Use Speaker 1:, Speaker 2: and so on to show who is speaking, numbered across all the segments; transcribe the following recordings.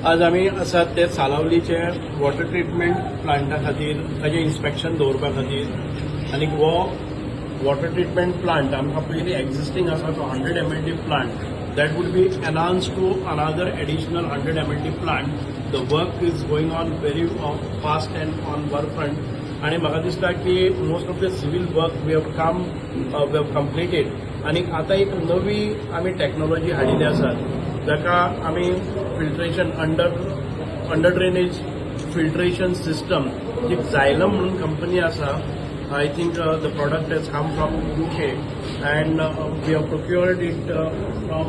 Speaker 1: आज आमी आसात ते सालावलीचे वॉटर ट्रिटमेंट प्लांटा खातीर ताजें इन्स्पेक्शन दवरपा खातीर आनी हो वॉटर ट्रिटमेंट प्लांट आमकां पयलीं एक्झिस्टींग आसा तो 100 mld plant that would be enhanced to another additional 100 mld plant. The work is going on very fast and on work front. आणि म्हाका दिसता की most of the civil work we have completed आणि आता एक नवी आमी टेक्नॉलॉजी हाडिल्ली आसा जाका आमी filtration under drainage filtration system जी झायलम म्हणून कंपनी आसा. I think the product has come from UK and we have procured it from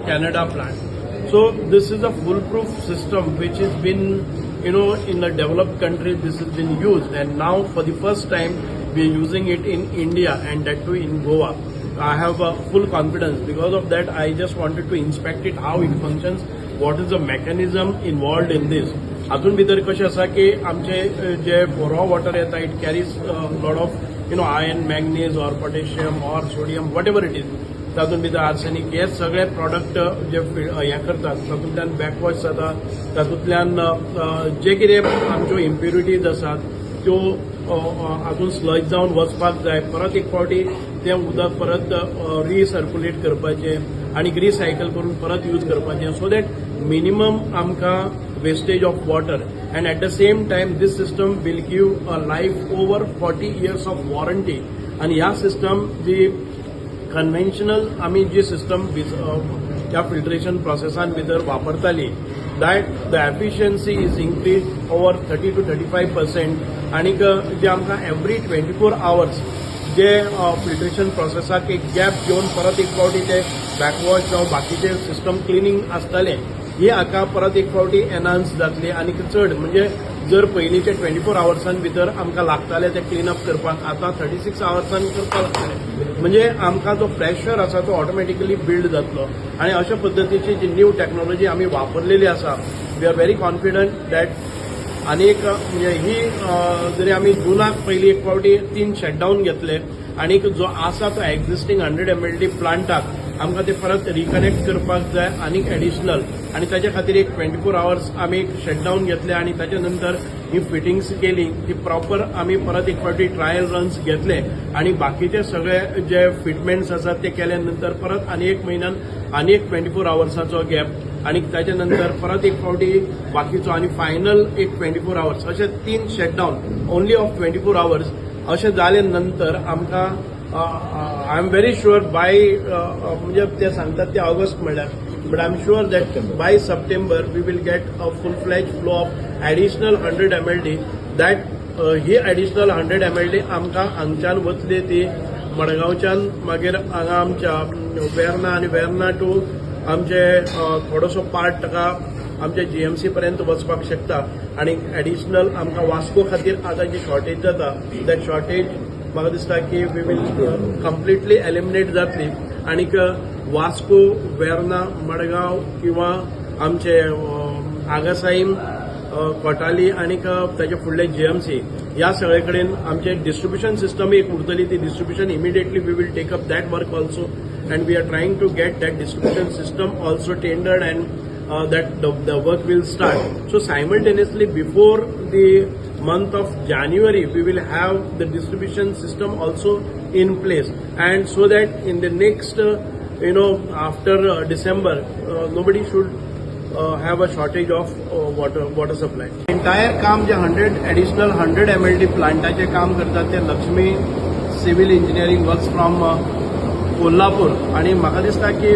Speaker 1: Canada plant. So this is a foolproof system which has been, in the developed countries this has been used, and now for the first time we are using it in India, and that too in Goa. I have full confidence. Because of that, I just wanted to inspect it, how it functions, what is the mechanism involved in this. हातून भितर कशें आसा की आमचे जे raw water येता it carries lot of iron manganese or potassium or sodium what ever it is. तातूंत भितर आर्सेनिक हे सगळे प्रॉडक्ट जे हे करतात तातूंतल्यान बॅकवॉश जाता. तातूंतल्यान जे कितें आमच्यो इम्प्युरिटीज आसात त्यो हातून स्लज जावन वचपाक जाय. परत एक फावटी तें उदक परत रिसर्क्युलेट करपाचें आनी रिसायकल करून परत यूज करपाचें, सो दॅट मिनिमम आमकां wastage of water, and at the same time this system will give a life over 40 years of warranty. And ह्या system जी conventional आमी जी system त्या filtration processan भितर वापरताली, that the efficiency is increased over 30 to 35%. आणि जे आमकां every 24 hours जे filtration प्रोसेसाक एक gap घेवन परत एक फावटी ते बॅकवॉश जावं बाकीचे सिस्टम क्लिनिंग आसताले ही हाका परत एक फावटी एनहान्स जातली. आनी चड म्हणजे जर पयलींचे 24 hoursan भितर आमकां लागताले ते क्लिनअप करपाक, आतां 36 hoursan करपाक लागतले. म्हणजे आमकां जो प्रेशर आसा तो ऑटोमॅटिकली बिल्ड जातलो. आनी अशा पद्दतीची जी न्यू टेक्नॉलॉजी आमी वापरलेली आसा, we are very confident that आनीक म्हणजे ही जरी आमी जुनाक पयलीं एक फावटी 3 शटडावन घेतले, आनीक जो आसा तो एक्झिस्टींग 100 mld प्लांटाक आमकां ते परत रिकनेक्ट करपाक जाय आनीक एडिशनल, आनी ताच्या खातीर एक 24 hours आमी एक शटडावन घेतले आनी ताच्या नंतर ही फिटिंग्स केली. ती प्रॉपर आमी परत एक फावटी ट्रायल रन्स घेतले आनी बाकीचे सगळे जे फिटमेंट्स आसात ते केल्या नंतर परत आनी एक म्हयन्यान आनी एक 24 hoursaचो गॅप आनी ताच्या नंतर परत एक फावटी बाकीचो आनी फायनल एक 24 hours अशे 3 शटडावन ओन्ली ऑफ 24 hours. अशें जाले नंतर आमकां I am very sure by म्हणजे ते सांगतात ते ऑगस्ट म्हणल्यार, but I am sure that by September we will get a full fledge flow of additional 100 mld. That he additional 100 mld आमकां हांगच्यान वतली ती मडगांवच्यान मागीर हांगा आमच्या वेर्ना आनी वेर्ना टू आमचे थोडोसो पार्ट ताका आमच्या जीएमसी पर्यंत वचपाक शकता. आनी एडिशनल आमकां वास्को खातीर आतां जी शॉर्टेज जाता दॅट शॉर्टेज म्हाका दिसता की वी वील कंप्लिटली एलिमिनेट जातली. आनीक वास्को, वेर्ना, मडगांव किंवा आमचे आगासाईम, कोटाली आनीक ताचे फुडले जीएमसी ह्या सगळे कडेन आमचे डिस्ट्रिब्युशन सिस्टम एक उरतली. ती distribution immediately we will take up that work also, and we are trying to get that distribution system also tendered, and that the work will start. So simultaneously before the month of January we will have the distribution system also in place, and so that in the next after December nobody should have a shortage of water supply. Entire काम जे 100 mld प्लांटाचे काम करतात ते Lakshmi civil engineering works from Kolhapur. आणि म्हाका दिसता की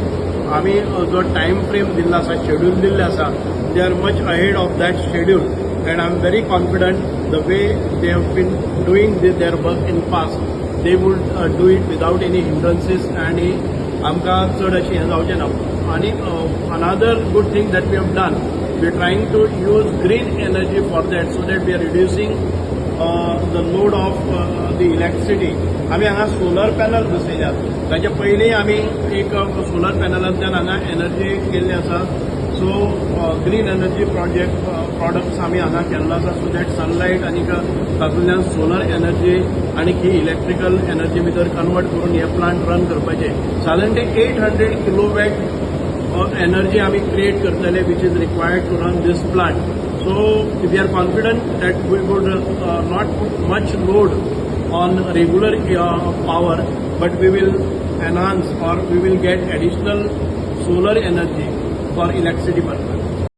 Speaker 1: आमी जो टायम फ्रेम दिल्लो आसा, शेड्यूल दिल्ले आसा, they are much ahead of that schedule, and I am very confident the way they have been doing their work in past they would do it without any hindrances आणि आमकां चड अशें हें जावचें ना. आणि another good thing that we have done, we are trying to use green energy for that, so that we are reducing the load of the electricity. आमी हांगा सोलर पॅनल बसयल्यात. ताचे पयलीं आमी एक सोलर पॅनलांतल्यान हांगा एनर्जी केल्ली आसा. सो ग्रीन एनर्जी प्रॉडक्ट्स आमी हांगा केल्लो आसा, सो दॅट सनलायट आनीक तातूंतल्यान सोलर एनर्जी आनीक ही इलेक्ट्रिकल एनर्जी भितर कन्वर्ट करून हे प्लांट रन करपाचे. साधारणतः 800 किलोवॅट energy आम्ही create करतले which is required to run this plant. So we are confident that we would not put much load on regular power, but we will enhance or we will get additional solar energy for electricity purpose.